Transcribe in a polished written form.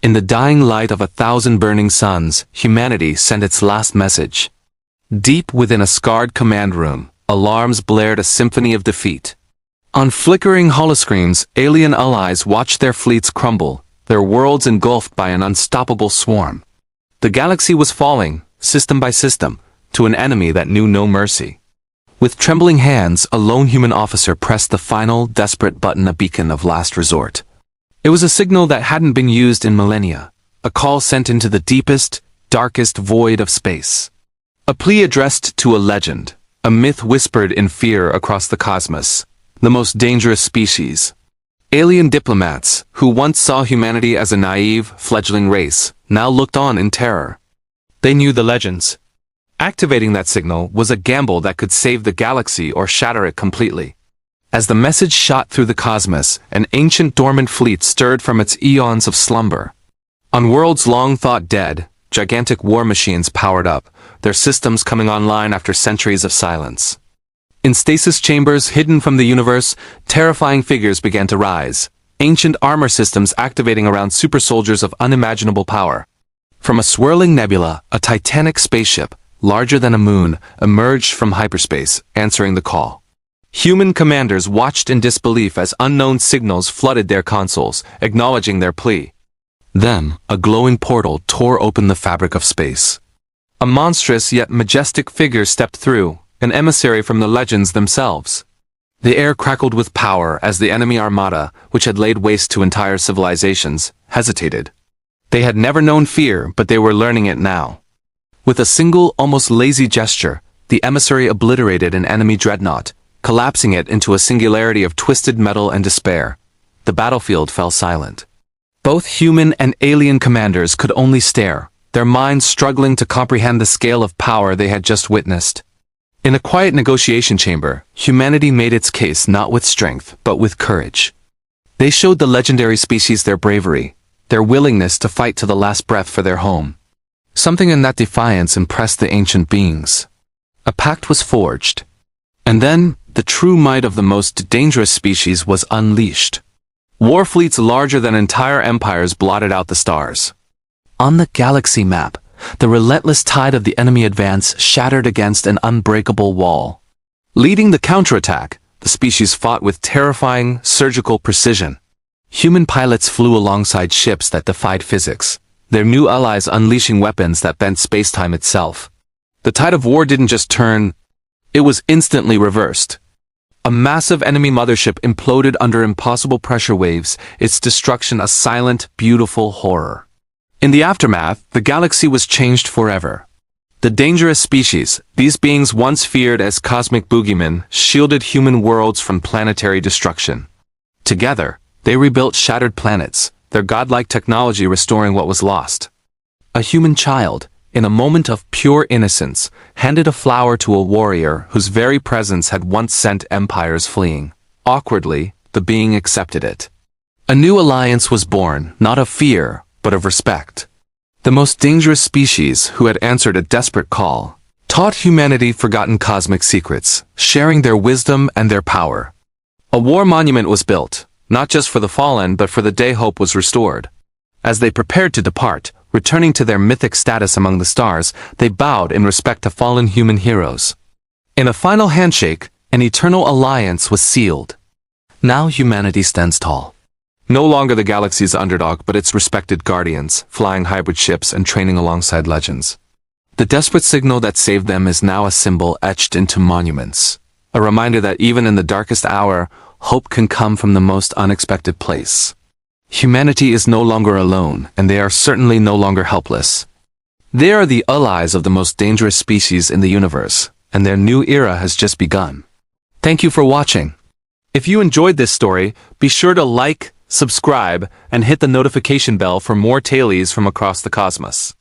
In the dying light of 1,000 burning suns, humanity sent its last message. Deep within a scarred command room, alarms blared a symphony of defeat. On flickering holoscreens, alien allies watched their fleets crumble, their worlds engulfed by an unstoppable swarm. The galaxy was falling, system by system, to an enemy that knew no mercy. With trembling hands, a lone human officer pressed the final, desperate button, a beacon of last resort. It was a signal that hadn't been used in millennia, a call sent into the deepest, darkest void of space. A plea addressed to a legend, a myth whispered in fear across the cosmos, the most dangerous species. Alien diplomats, who once saw humanity as a naive, fledgling race, now looked on in terror. They knew the legends. Activating that signal was a gamble that could save the galaxy or shatter it completely. As the message shot through the cosmos, an ancient dormant fleet stirred from its eons of slumber. On worlds long thought dead, gigantic war machines powered up, their systems coming online after centuries of silence. In stasis chambers hidden from the universe, terrifying figures began to rise, ancient armor systems activating around super soldiers of unimaginable power. From a swirling nebula, a titanic spaceship, larger than a moon, emerged from hyperspace, answering the call. Human commanders watched in disbelief as unknown signals flooded their consoles, acknowledging their plea. Then, a glowing portal tore open the fabric of space. A monstrous yet majestic figure stepped through, an emissary from the legends themselves. The air crackled with power as the enemy armada, which had laid waste to entire civilizations, hesitated. They had never known fear, but they were learning it now. With a single, almost lazy gesture, the emissary obliterated an enemy dreadnought, collapsing it into a singularity of twisted metal and despair. The battlefield fell silent. Both human and alien commanders could only stare, their minds struggling to comprehend the scale of power they had just witnessed. In a quiet negotiation chamber, humanity made its case not with strength, but with courage. They showed the legendary species their bravery, their willingness to fight to the last breath for their home. Something in that defiance impressed the ancient beings. A pact was forged. And then, the true might of the most dangerous species was unleashed. War fleets larger than entire empires blotted out the stars. On the galaxy map, the relentless tide of the enemy advance shattered against an unbreakable wall. Leading the counterattack, the species fought with terrifying, surgical precision. Human pilots flew alongside ships that defied physics, their new allies unleashing weapons that bent space-time itself. The tide of war didn't just turn, it was instantly reversed. A massive enemy mothership imploded under impossible pressure waves, its destruction a silent, beautiful horror. In the aftermath, the galaxy was changed forever. The dangerous species, these beings once feared as cosmic boogeymen, shielded human worlds from planetary destruction. Together, they rebuilt shattered planets, their godlike technology restoring what was lost. A human child, in a moment of pure innocence, handed a flower to a warrior whose very presence had once sent empires fleeing. Awkwardly, the being accepted it. A new alliance was born, not of fear, but of respect. The most dangerous species, who had answered a desperate call, taught humanity forgotten cosmic secrets, sharing their wisdom and their power. A war monument was built, not just for the fallen but for the day hope was restored. As they prepared to depart, returning to their mythic status among the stars, they bowed in respect to fallen human heroes. In a final handshake, an eternal alliance was sealed. Now humanity stands tall. No longer the galaxy's underdog, but its respected guardians, flying hybrid ships and training alongside legends. The desperate signal that saved them is now a symbol etched into monuments. A reminder that even in the darkest hour, hope can come from the most unexpected place. Humanity is no longer alone, and they are certainly no longer helpless. They are the allies of the most dangerous species in the universe, and their new era has just begun. Thank you for watching. If you enjoyed this story, be sure to like, subscribe, and hit the notification bell for more tailies from across the cosmos.